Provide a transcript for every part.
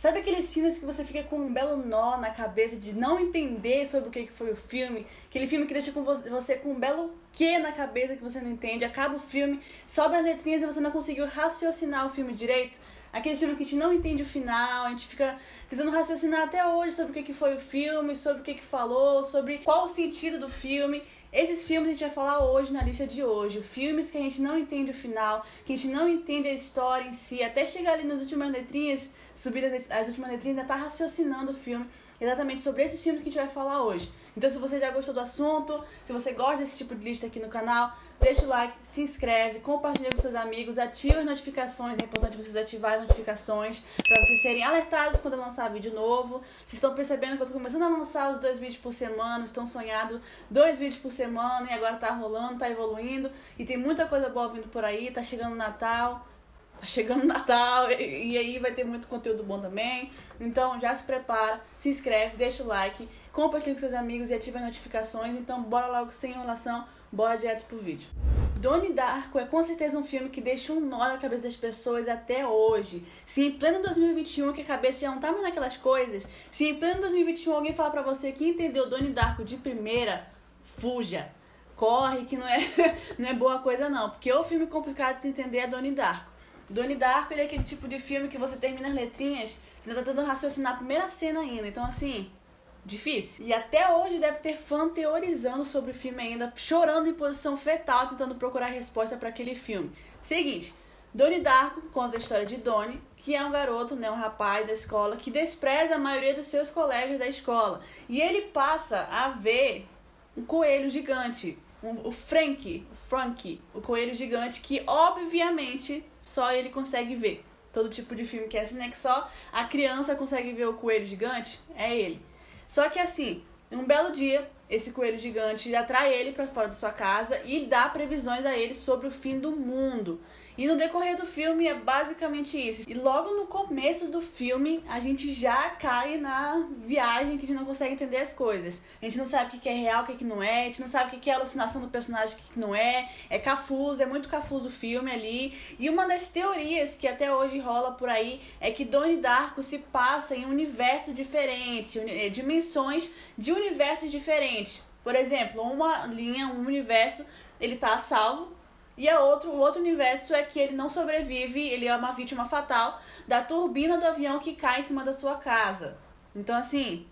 Sabe aqueles filmes que você fica com um belo nó na cabeça de não entender sobre o que foi o filme? Aquele filme que deixa você com um belo quê na cabeça que você não entende. Acaba o filme, sobe as letrinhas e você não conseguiu raciocinar o filme direito. Aqueles filmes que a gente não entende o final, a gente fica tentando raciocinar até hoje sobre o que foi o filme, sobre o que falou, sobre qual o sentido do filme. Esses filmes a gente vai falar hoje na lista de hoje. Filmes que a gente não entende o final, que a gente não entende a história em si, até chegar ali nas últimas letrinhas, subir as últimas letrinhas, ainda tá raciocinando o filme. Exatamente sobre esses filmes que a gente vai falar hoje. Então, se você já gostou do assunto, se você gosta desse tipo de lista aqui no canal, deixa o like, se inscreve, compartilha com seus amigos, ativa as notificações. É importante vocês ativarem as notificações para vocês serem alertados quando eu lançar vídeo novo. Vocês estão percebendo que eu tô começando a lançar os 2 vídeos por semana, estão sonhando 2 vídeos por semana e agora tá rolando, tá evoluindo e tem muita coisa boa vindo por aí, tá chegando o Natal. Tá chegando o Natal e aí vai ter muito conteúdo bom também. Então já se prepara, se inscreve, deixa o like, compartilha com seus amigos e ativa as notificações. Então bora logo, sem enrolação, bora direto pro vídeo. Donnie Darko é com certeza um filme que deixa um nó na cabeça das pessoas até hoje. Se em pleno 2021 que a cabeça já não tá mais naquelas coisas, se em pleno 2021 alguém falar pra você que entendeu Donnie Darko de primeira, fuja. Corre que não é boa coisa não, porque o filme complicado de se entender é Donnie Darko. Donnie Darko, ele é aquele tipo de filme que você termina as letrinhas, você tá tentando raciocinar a primeira cena ainda, então assim, difícil. E até hoje deve ter fã teorizando sobre o filme ainda, chorando em posição fetal, tentando procurar resposta para aquele filme. Seguinte, Donnie Darko conta a história de Donnie, que é um garoto, né, um rapaz da escola, que despreza a maioria dos seus colegas da escola. E ele passa a ver um coelho gigante, o Frank, o coelho gigante, que obviamente só ele consegue ver. Todo tipo de filme que é assim, né, que só a criança consegue ver o coelho gigante, é ele. Só que assim, um belo dia, esse coelho gigante atrai ele para fora de sua casa e dá previsões a ele sobre o fim do mundo. E no decorrer do filme é basicamente isso. E logo no começo do filme, a gente já cai na viagem que a gente não consegue entender as coisas. A gente não sabe o que é real, o que não é. A gente não sabe o que é alucinação do personagem, o que não é. É cafuso, é muito cafuso o filme ali. E uma das teorias que até hoje rola por aí é que Donnie Darko se passa em um universo diferente, dimensões de universos diferentes. Por exemplo, uma linha, um universo, ele tá a salvo. E o outro universo é que ele não sobrevive, ele é uma vítima fatal da turbina do avião que cai em cima da sua casa. Então, assim,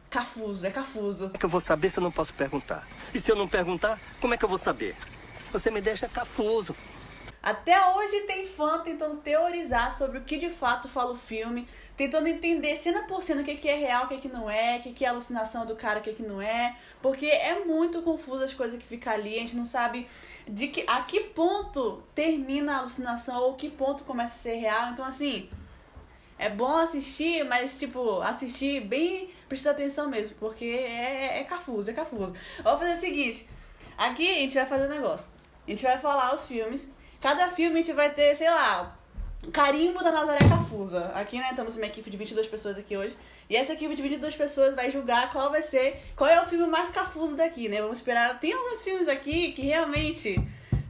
cafuso, é cafuso. Como é que eu vou saber se eu não posso perguntar? E se eu não perguntar, como é que eu vou saber? Você me deixa cafuso. Até hoje tem fã tentando teorizar sobre o que de fato fala o filme, tentando entender cena por cena o que é real, o que não é, o que é alucinação do cara, o que não é, porque é muito confuso as coisas que ficam ali, a gente não sabe a que ponto termina a alucinação ou que ponto começa a ser real. Então assim, é bom assistir, mas tipo, assistir bem, prestar atenção mesmo, porque é cafuso, é cafuso. Vamos fazer o seguinte, aqui a gente vai fazer um negócio, a gente vai falar os filmes. Cada filme a gente vai ter, sei lá, carimbo da Nazaré Cafusa. Aqui, né, estamos uma equipe de 22 pessoas aqui hoje. E essa equipe de 22 pessoas vai julgar qual é o filme mais cafuso daqui, né? Vamos esperar. Tem alguns filmes aqui que realmente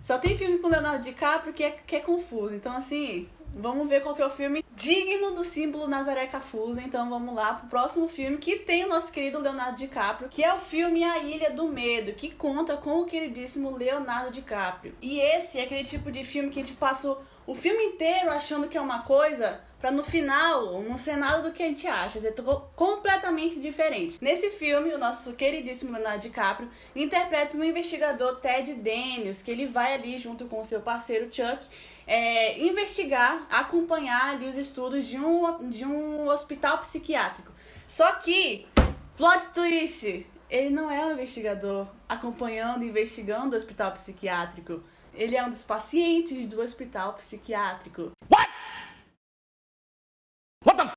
só tem filme com Leonardo DiCaprio que é confuso. Então, assim, vamos ver qual que é o filme digno do símbolo Nazaré Cafusa. Então vamos lá pro próximo filme, que tem o nosso querido Leonardo DiCaprio, que é o filme A Ilha do Medo, que conta com o queridíssimo Leonardo DiCaprio. E esse é aquele tipo de filme que a gente passa o filme inteiro achando que é uma coisa, pra no final não ser nada do que a gente acha, é completamente diferente. Nesse filme, o nosso queridíssimo Leonardo DiCaprio interpreta um investigador, Ted Daniels, que ele vai ali junto com o seu parceiro Chuck, investigar, acompanhar ali os estudos de um hospital psiquiátrico. Só que, plot twist, ele não é um investigador acompanhando, investigando o hospital psiquiátrico. Ele é um dos pacientes do hospital psiquiátrico. What? What the f***?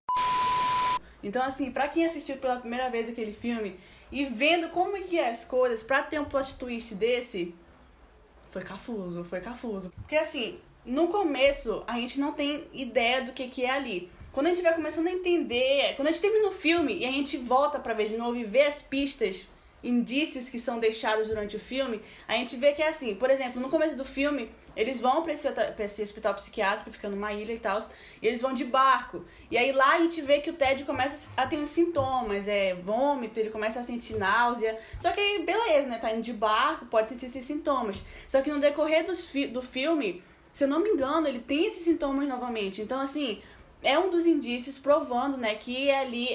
Então, assim, pra quem assistiu pela primeira vez aquele filme e vendo como que é as coisas pra ter um plot twist desse, foi cafuso, foi cafuso. Porque, assim, no começo, a gente não tem ideia do que é ali. Quando a gente vai começando a entender, quando a gente termina o filme e a gente volta pra ver de novo e vê as pistas indícios que são deixados durante o filme, a gente vê que é assim, por exemplo, no começo do filme, eles vão pra esse hospital psiquiátrico, fica numa ilha e tal, e eles vão de barco. E aí lá a gente vê que o Ted começa a ter uns sintomas, vômito, ele começa a sentir náusea. Só que aí, beleza, né, tá indo de barco, pode sentir esses sintomas. Só que no decorrer do filme, se eu não me engano, ele tem esses sintomas novamente. Então, assim, é um dos indícios provando, né, que ali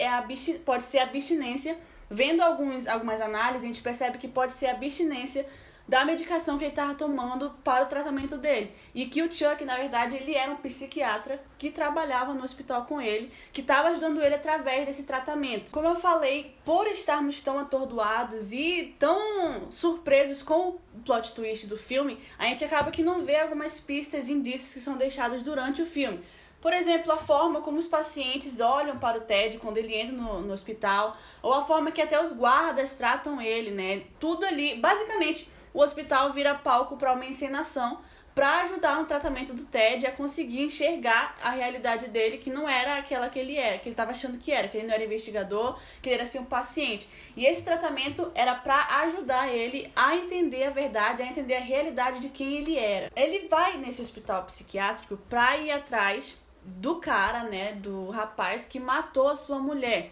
pode ser abstinência. Vendo algumas análises, a gente percebe que pode ser abstinência da medicação que ele estava tomando para o tratamento dele. E que o Chuck, na verdade, ele era um psiquiatra que trabalhava no hospital com ele, que estava ajudando ele através desse tratamento. Como eu falei, por estarmos tão atordoados e tão surpresos com o plot twist do filme, a gente acaba que não vê algumas pistas e indícios que são deixados durante o filme. Por exemplo, a forma como os pacientes olham para o Ted quando ele entra no hospital, ou a forma que até os guardas tratam ele, né? Tudo ali, basicamente, o hospital vira palco para uma encenação para ajudar no tratamento do Ted a conseguir enxergar a realidade dele, que não era aquela que ele era, que ele estava achando que ele não era investigador, que ele era assim um paciente. E esse tratamento era para ajudar ele a entender a verdade, a entender a realidade de quem ele era. Ele vai nesse hospital psiquiátrico para ir atrás do cara, né, do rapaz que matou a sua mulher.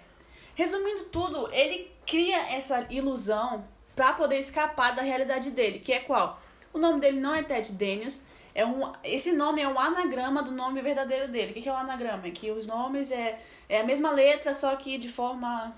Resumindo tudo, ele cria essa ilusão para poder escapar da realidade dele, que é qual? O nome dele não é Ted Daniels, esse nome é um anagrama do nome verdadeiro dele. O que é o anagrama? É que os nomes é a mesma letra, só que de forma...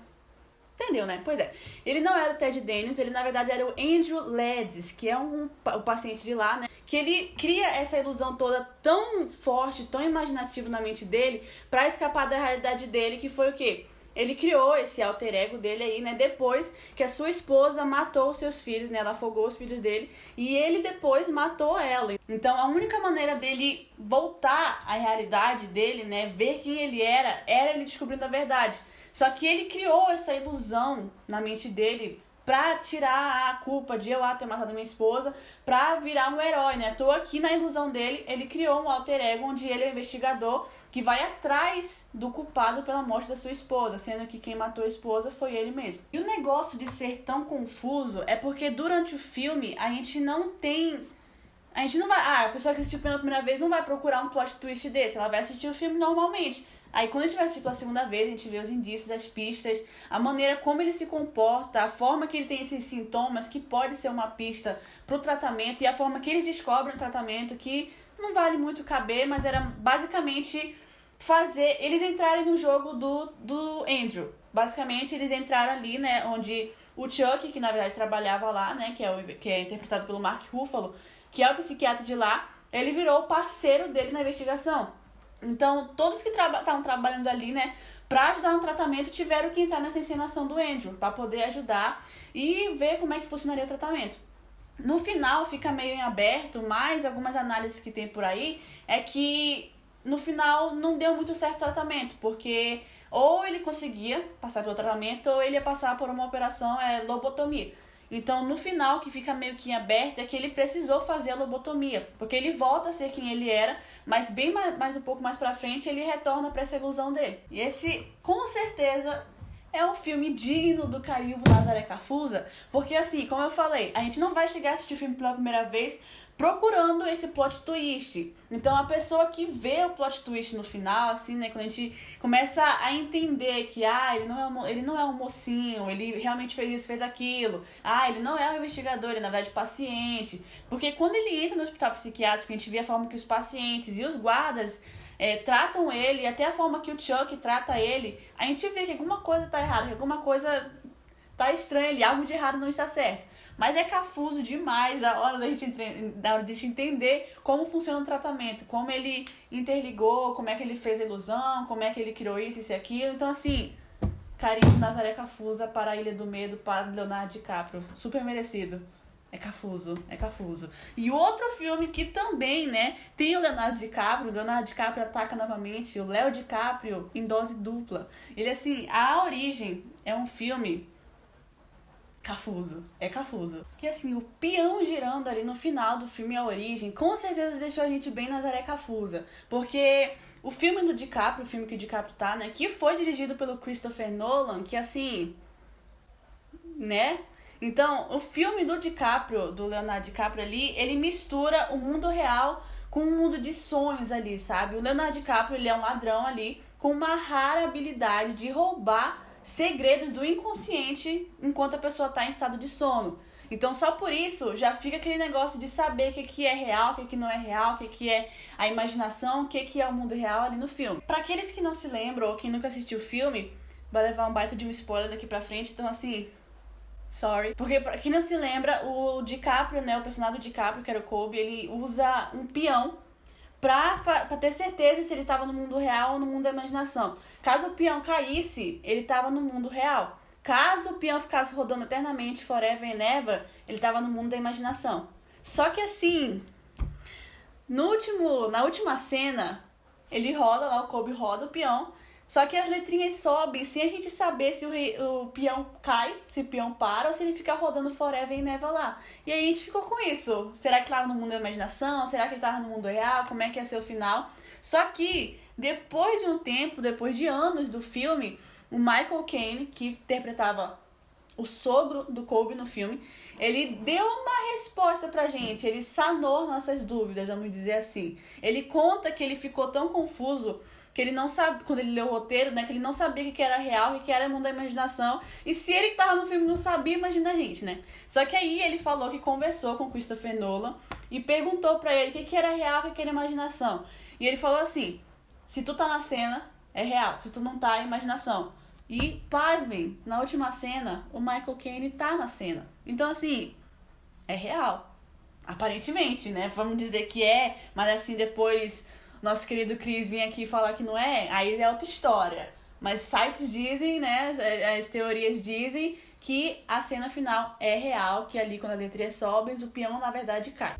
Entendeu, né? Pois é. Ele não era o Ted Daniels, ele na verdade era o Andrew Ledges, que é o paciente de lá, né? Que ele cria essa ilusão toda tão forte, tão imaginativa na mente dele, pra escapar da realidade dele, que foi o quê? Ele criou esse alter ego dele aí, né? Depois que a sua esposa matou os seus filhos, né? Ela afogou os filhos dele e ele depois matou ela. Então a única maneira dele voltar à realidade dele, né? Ver quem ele era ele descobrindo a verdade. Só que ele criou essa ilusão na mente dele pra tirar a culpa de eu ter matado minha esposa, pra virar um herói, né? Tô aqui na ilusão dele, ele criou um alter ego onde ele é o investigador que vai atrás do culpado pela morte da sua esposa, sendo que quem matou a esposa foi ele mesmo. E o negócio de ser tão confuso é porque durante o filme a gente não vai... a pessoa que assistiu pela primeira vez não vai procurar um plot twist desse, ela vai assistir o filme normalmente. Aí quando a gente vai assistir pela segunda vez, a gente vê os indícios, as pistas, a maneira como ele se comporta, a forma que ele tem esses sintomas, que pode ser uma pista pro tratamento, e a forma que ele descobre o tratamento, que não vale muito caber, mas era basicamente fazer eles entrarem no jogo do Andrew. Basicamente, eles entraram ali, né, onde o Chuck, que na verdade trabalhava lá, né, que é interpretado pelo Mark Ruffalo, que é o psiquiatra de lá, ele virou o parceiro dele na investigação. Então, todos que estavam trabalhando ali, né, pra ajudar no tratamento, tiveram que entrar nessa encenação do Andrew, pra poder ajudar e ver como é que funcionaria o tratamento. No final, fica meio em aberto, mas algumas análises que tem por aí é que no final não deu muito certo o tratamento, porque ou ele conseguia passar pelo tratamento ou ele ia passar por uma operação lobotomia. Então, no final, que fica meio que em aberto, é que ele precisou fazer a lobotomia, porque ele volta a ser quem ele era, mas bem mais um pouco mais pra frente, ele retorna pra essa ilusão dele. E esse, com certeza, é um filme digno do carimbo Nazaré Cafusa, porque assim, como eu falei, a gente não vai chegar a assistir o filme pela primeira vez procurando esse plot twist. Então a pessoa que vê o plot twist no final, assim, né, quando a gente começa a entender que ele não é um mocinho, ele realmente fez isso, fez aquilo, ele não é um investigador, ele é na verdade paciente. Porque quando ele entra no hospital psiquiátrico, a gente vê a forma que os pacientes e os guardas tratam ele, e até a forma que o Chuck trata ele, a gente vê que alguma coisa tá errada, que alguma coisa tá estranha ali, algo de errado não está certo. Mas é cafuso demais a hora da gente entender como funciona o tratamento, como ele interligou, como é que ele fez a ilusão, como é que ele criou isso e aquilo. Então, assim, carinho Nazaré Cafusa para a Ilha do Medo, para Leonardo DiCaprio. Super merecido. É cafuso, é cafuso. E outro filme que também, né, tem o Leonardo DiCaprio ataca novamente o Léo DiCaprio em dose dupla. Ele, assim, A Origem é um filme cafuso, é cafuso. Que assim, o peão girando ali no final do filme A Origem, com certeza deixou a gente bem Nazaré Cafusa. Porque o filme do DiCaprio, o filme que o DiCaprio tá, né, que foi dirigido pelo Christopher Nolan, que assim, né, Então, o filme do DiCaprio, do Leonardo DiCaprio ali, ele mistura o mundo real com um mundo de sonhos ali, sabe? O Leonardo DiCaprio, ele é um ladrão ali com uma rara habilidade de roubar segredos do inconsciente enquanto a pessoa tá em estado de sono. Então, só por isso, já fica aquele negócio de saber o que é real, o que não é real, o que é a imaginação, o que é o mundo real ali no filme. Pra aqueles que não se lembram ou quem nunca assistiu o filme, vai levar um baita de um spoiler daqui pra frente, então assim, sorry. Porque pra quem não se lembra, o DiCaprio, né, o personagem do DiCaprio, que era o Kobe, ele usa um peão pra ter certeza se ele tava no mundo real ou no mundo da imaginação. Caso o peão caísse, ele tava no mundo real. Caso o peão ficasse rodando eternamente, forever and ever, ele tava no mundo da imaginação. Só que assim, na última cena, ele roda lá, o Kobe roda o peão, só que as letrinhas sobem sem a gente saber se o peão cai, se o peão para ou se ele fica rodando forever and ever lá. E aí a gente ficou com isso. Será que ele tava no mundo da imaginação? Será que ele tava no mundo real? Como é que ia ser o final? Só que, depois de um tempo, depois de anos do filme, o Michael Caine, que interpretava o sogro do Kobe no filme, ele deu uma resposta pra gente, ele sanou nossas dúvidas, vamos dizer assim. Ele conta que ele ficou tão confuso que ele não sabe, quando ele leu o roteiro, né, que ele não sabia o que era real, o que era mundo da imaginação, e se ele que tava no filme não sabia, imagina a gente, né? Só que aí ele falou que conversou com Christopher Nolan e perguntou pra ele o que era real, o que era imaginação. E ele falou assim, se tu tá na cena, é real, se tu não tá, é imaginação. E, pasmem, na última cena, o Michael Caine tá na cena. Então, assim, é real. Aparentemente, né? Vamos dizer que é, mas assim, depois nosso querido Chris vir aqui falar que não é, aí é outra história. Mas sites dizem, né? As teorias dizem que a cena final é real, que ali quando a letrinha sobe, o peão na verdade cai.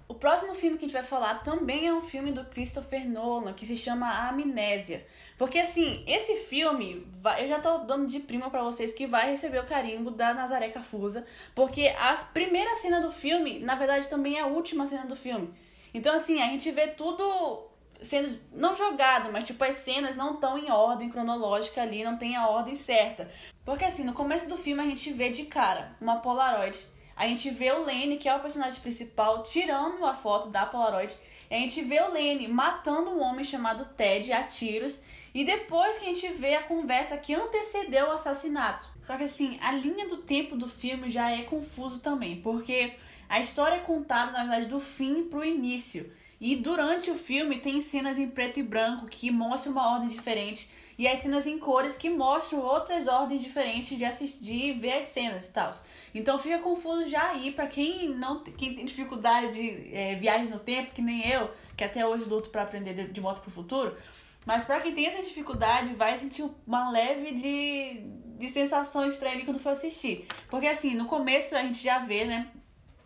O próximo filme que a gente vai falar também é um filme do Christopher Nolan, que se chama A Amnésia. Porque assim, esse filme, eu já tô dando de prima pra vocês que vai receber o carimbo da Nazaré Cafusa, porque a primeira cena do filme, na verdade, também é a última cena do filme. Então assim, a gente vê tudo sendo, não jogado, mas tipo, as cenas não estão em ordem cronológica ali, não tem a ordem certa. Porque assim, no começo do filme a gente vê de cara uma Polaroid. A gente vê o Lenny, que é o personagem principal, tirando a foto da Polaroid. E a gente vê o Lenny matando um homem chamado Ted a tiros. E depois que a gente vê a conversa que antecedeu o assassinato. Só que assim, a linha do tempo do filme já é confuso também. Porque a história é contada, na verdade, do fim pro início. E durante o filme tem cenas em preto e branco que mostram uma ordem diferente. E as cenas em cores que mostram outras ordens diferentes de assistir, ver as cenas e tal. Então fica confuso já aí pra quem tem dificuldade de viagem no tempo, que nem eu, que até hoje luto pra aprender de Volta pro Futuro. Mas pra quem tem essa dificuldade, vai sentir uma leve de sensação estranha ali quando for assistir. Porque assim, no começo a gente já vê, né,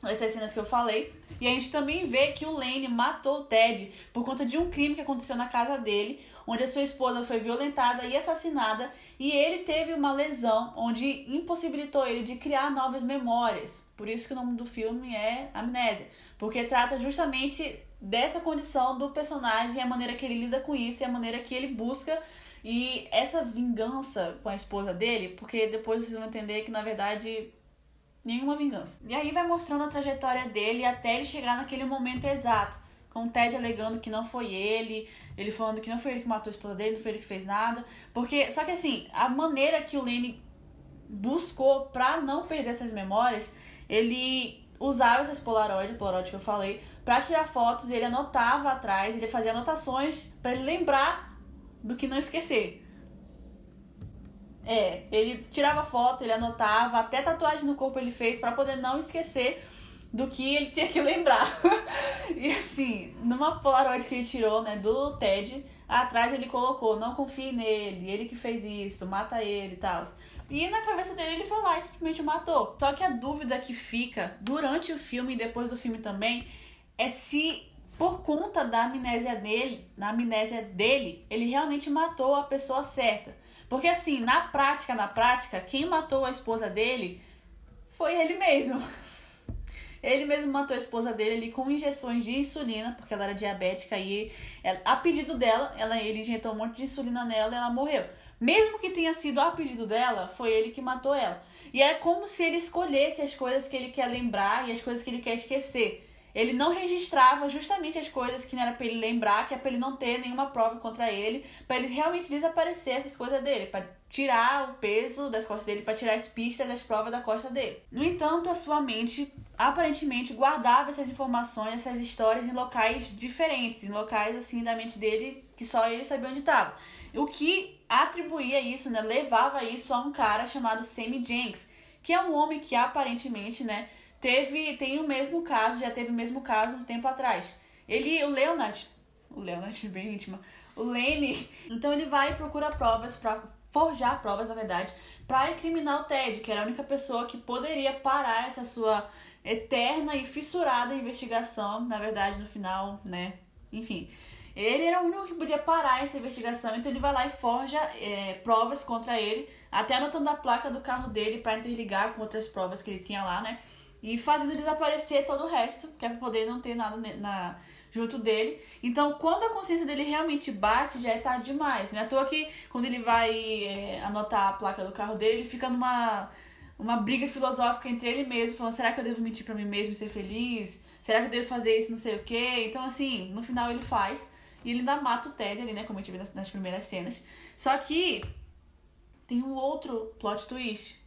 essas cenas que eu falei. E a gente também vê que o Lenny matou o Ted por conta de um crime que aconteceu na casa dele, onde a sua esposa foi violentada e assassinada, e ele teve uma lesão onde impossibilitou ele de criar novas memórias. Por isso que o nome do filme é Amnésia, porque trata justamente dessa condição do personagem, a maneira que ele lida com isso e a maneira que ele busca e essa vingança com a esposa dele, porque depois vocês vão entender que na verdade nenhuma vingança. E aí vai mostrando a trajetória dele até ele chegar naquele momento exato, com o Ted alegando que não foi ele falando que não foi ele que matou a esposa dele, não foi ele que fez nada, porque, só que assim, a maneira que o Lenny buscou pra não perder essas memórias, ele usava essas Polaroid que eu falei, pra tirar fotos, ele anotava atrás, ele fazia anotações pra ele lembrar do que não esquecer. Ele tirava foto, ele anotava, até tatuagem no corpo ele fez pra poder não esquecer do que ele tinha que lembrar. E assim, numa Polaroid que ele tirou, né, do Ted, atrás ele colocou, não confie nele, ele que fez isso, mata ele e tal. E na cabeça dele ele foi lá e simplesmente matou. Só que a dúvida que fica durante o filme e depois do filme também é se, por conta da amnésia dele, ele realmente matou a pessoa certa. Porque assim, na prática, quem matou a esposa dele foi ele mesmo. Ele mesmo matou a esposa dele ali com injeções de insulina, porque ela era diabética e a pedido dela, ele injetou um monte de insulina nela e ela morreu. Mesmo que tenha sido a pedido dela, foi ele que matou ela. E é como se ele escolhesse as coisas que ele quer lembrar e as coisas que ele quer esquecer. Ele não registrava justamente as coisas que não era pra ele lembrar, que é pra ele não ter nenhuma prova contra ele, pra ele realmente desaparecer essas coisas dele, pra tirar o peso das costas dele, pra tirar as pistas das provas da costa dele. No entanto, a sua mente aparentemente guardava essas informações, essas histórias em locais diferentes, em locais assim da mente dele que só ele sabia onde estava. O que atribuía isso, né, levava isso a um cara chamado Sammy Jenks, que é um homem que aparentemente, né, tem o mesmo caso, já teve o mesmo caso um tempo atrás. O Leonard bem íntima, o Lenny, então ele vai e procura provas, pra forjar provas, na verdade, pra incriminar o Ted, que era a única pessoa que poderia parar essa sua eterna e fissurada investigação, na verdade, no final, né, enfim. Ele era o único que podia parar essa investigação, então ele vai lá e forja provas contra ele, até anotando a placa do carro dele pra interligar com outras provas que ele tinha lá, né? E fazendo desaparecer todo o resto, que é pra poder não ter nada junto dele. Então, quando a consciência dele realmente bate, já é tarde demais. Não é à toa que, quando ele vai anotar a placa do carro dele, ele fica numa briga filosófica entre ele mesmo, falando, será que eu devo mentir pra mim mesmo e ser feliz? Será que eu devo fazer isso, não sei o quê? Então, assim, no final ele faz. E ele ainda mata o Ted ali, né, como a gente viu nas primeiras cenas. Só que tem um outro plot twist.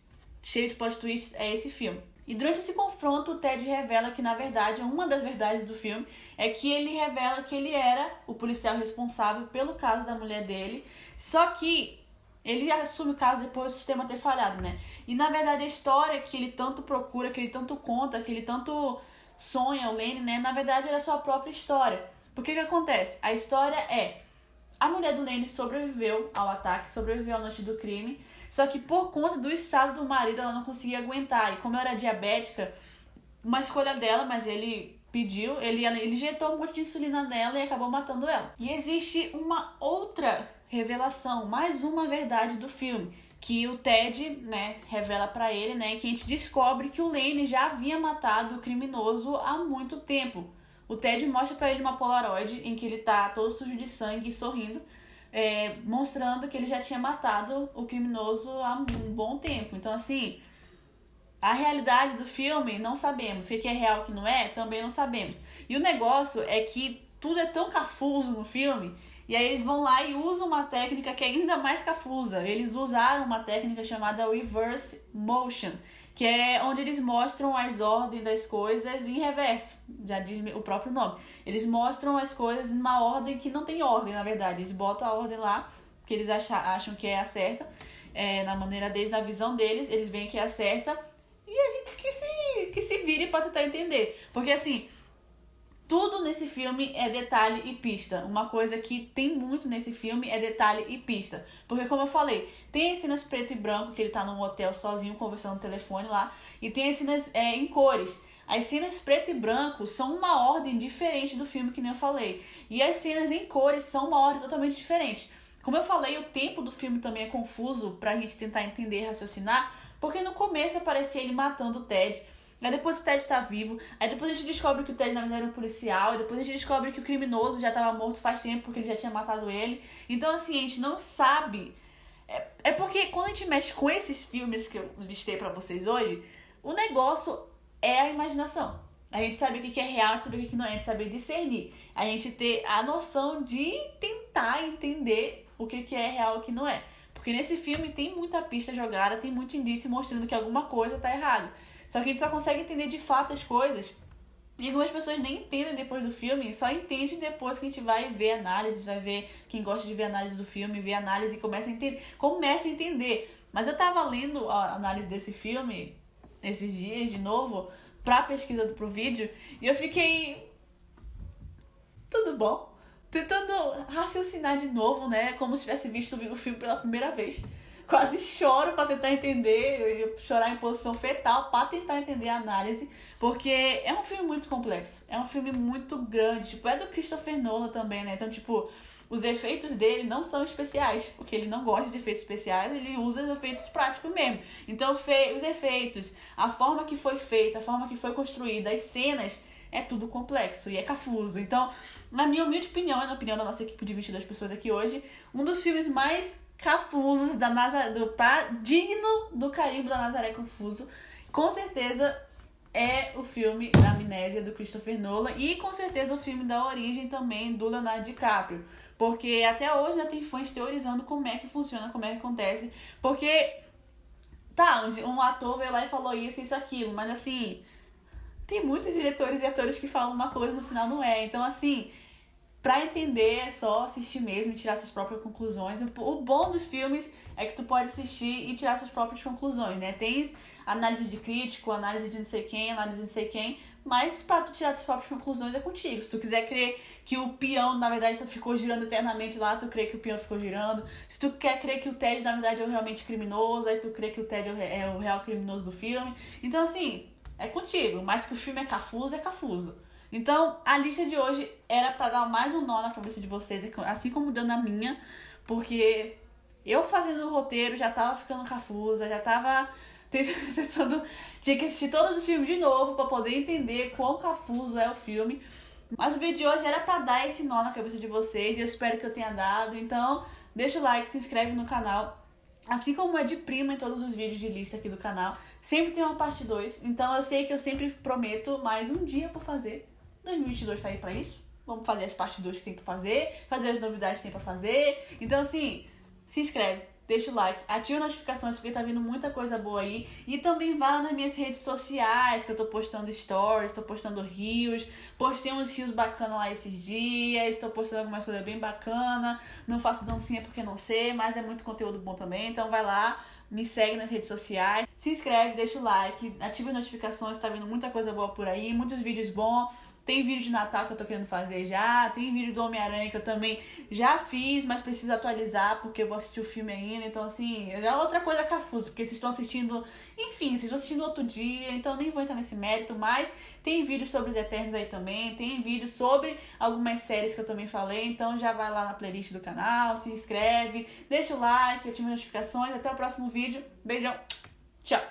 Cheio de plot twists é esse filme. E durante esse confronto, o Ted revela que, na verdade, uma das verdades do filme é que ele revela que ele era o policial responsável pelo caso da mulher dele, só que ele assume o caso depois do sistema ter falhado, né? E, na verdade, a história que ele tanto procura, que ele tanto conta, que ele tanto sonha, o Lenny, né? Na verdade, era a sua própria história. Porque o que acontece? A história é... A mulher do Lenny sobreviveu ao ataque, sobreviveu à noite do crime, só que por conta do estado do marido ela não conseguia aguentar. E como ela era diabética, uma escolha dela, mas ele pediu, ele injetou um monte de insulina nela e acabou matando ela. E existe uma outra revelação, mais uma verdade do filme, que o Ted, né, revela pra ele, né, que a gente descobre que o Lenny já havia matado o criminoso há muito tempo. O Ted mostra pra ele uma Polaroid em que ele tá todo sujo de sangue e sorrindo, mostrando que ele já tinha matado o criminoso há um bom tempo. Então, assim, a realidade do filme não sabemos. O que é real e o que não é, também não sabemos. E o negócio é que tudo é tão cafuso no filme, e aí eles vão lá e usam uma técnica que é ainda mais cafusa. Eles usaram uma técnica chamada reverse motion, que é onde eles mostram as ordens das coisas em reverso, já diz o próprio nome. Eles mostram as coisas em uma ordem que não tem ordem, na verdade. Eles botam a ordem lá, que eles acham que é a certa, na maneira deles, na visão deles, eles veem que é a certa, e a gente que se vire pra tentar entender. Porque, assim, tudo nesse filme é detalhe e pista. Uma coisa que tem muito nesse filme é detalhe e pista. Porque, como eu falei, tem as cenas preto e branco, que ele tá num hotel sozinho conversando no telefone lá. E tem as cenas em cores. As cenas preto e branco são uma ordem diferente do filme, que nem eu falei. E as cenas em cores são uma ordem totalmente diferente. Como eu falei, o tempo do filme também é confuso pra gente tentar entender e raciocinar. Porque no começo aparecia ele matando o Ted. Aí depois o Ted tá vivo, aí depois a gente descobre que o Ted na verdade era um policial, e depois a gente descobre que o criminoso já tava morto faz tempo porque ele já tinha matado ele. Então, assim, a gente não sabe. É porque quando a gente mexe com esses filmes que eu listei pra vocês hoje, o negócio é a imaginação. A gente sabe o que é real, a gente sabe o que não é, a gente sabe discernir. A gente ter a noção de tentar entender o que é real e o que não é. Porque nesse filme tem muita pista jogada, tem muito indício mostrando que alguma coisa tá errada. Só que a gente só consegue entender de fato as coisas. E algumas pessoas nem entendem depois do filme, só entende depois que a gente vai ver análises, vai ver quem gosta de ver análise do filme, vê análise e começa a entender. Mas eu tava lendo a análise desse filme esses dias de novo, pra pesquisa pro vídeo, e eu fiquei... Tudo bom? Tentando raciocinar de novo, né? Como se tivesse visto o filme pela primeira vez. Quase choro pra tentar entender, eu ia chorar em posição fetal pra tentar entender a análise, porque é um filme muito complexo, é um filme muito grande, tipo, é do Christopher Nolan também, né? Então, tipo, os efeitos dele não são especiais, porque ele não gosta de efeitos especiais, ele usa os efeitos práticos mesmo. Então, os efeitos, a forma que foi feita, a forma que foi construída, as cenas, é tudo complexo e é cafuso. Então, na minha humilde opinião, e na opinião da nossa equipe de 22 pessoas aqui hoje, um dos filmes mais cafusos digno do carimbo da Nazaré Confuso, com certeza é o filme da Amnésia do Christopher Nolan e com certeza o filme da Origem também do Leonardo DiCaprio, porque até hoje ainda tem fãs teorizando como é que funciona, como é que acontece, porque um ator veio lá e falou isso, aquilo, mas assim, tem muitos diretores e atores que falam uma coisa e no final não é, então assim, pra entender é só assistir mesmo e tirar suas próprias conclusões. O bom dos filmes é que tu pode assistir e tirar suas próprias conclusões, né? Tem análise de crítico, análise de não sei quem, análise de não sei quem, mas pra tu tirar suas próprias conclusões é contigo. Se tu quiser crer que o peão, na verdade, ficou girando eternamente lá, tu crê que o peão ficou girando. Se tu quer crer que o Ted, na verdade, é o realmente criminoso, aí tu crê que o Ted é o real criminoso do filme. Então, assim, é contigo. Mas que o filme é cafuso, é cafuso. Então, a lista de hoje era pra dar mais um nó na cabeça de vocês, assim como deu na minha, porque eu fazendo o roteiro já tava ficando cafusa, já tava tentando... Tinha que assistir todos os filmes de novo pra poder entender quão cafuso é o filme. Mas o vídeo de hoje era pra dar esse nó na cabeça de vocês, e eu espero que eu tenha dado. Então, deixa o like, se inscreve no canal. Assim como é de prima em todos os vídeos de lista aqui do canal, sempre tem uma parte 2. Então eu sei que eu sempre prometo mais um dia pra fazer. 2022 tá aí pra isso. Vamos fazer as partes 2 que tem pra fazer as novidades que tem pra fazer. Então, assim, se inscreve, deixa o like, ativa as notificações porque tá vindo muita coisa boa aí. E também vá lá nas minhas redes sociais, que eu tô postando stories, tô postando reels. Postei uns reels bacanas lá esses dias, tô postando algumas coisas bem bacanas. Não faço dancinha porque não sei, mas é muito conteúdo bom também. Então vai lá, me segue nas redes sociais, se inscreve, deixa o like, ativa as notificações, tá vindo muita coisa boa por aí, muitos vídeos bons. Tem vídeo de Natal que eu tô querendo fazer já, tem vídeo do Homem-Aranha que eu também já fiz, mas preciso atualizar porque eu vou assistir o filme ainda. Então, assim, é outra coisa cafusa, porque vocês estão assistindo, enfim, vocês estão assistindo outro dia, então nem vou entrar nesse mérito, mas tem vídeo sobre os Eternos aí também, tem vídeo sobre algumas séries que eu também falei, então já vai lá na playlist do canal, se inscreve, deixa o like, ativa as notificações, até o próximo vídeo, beijão, tchau!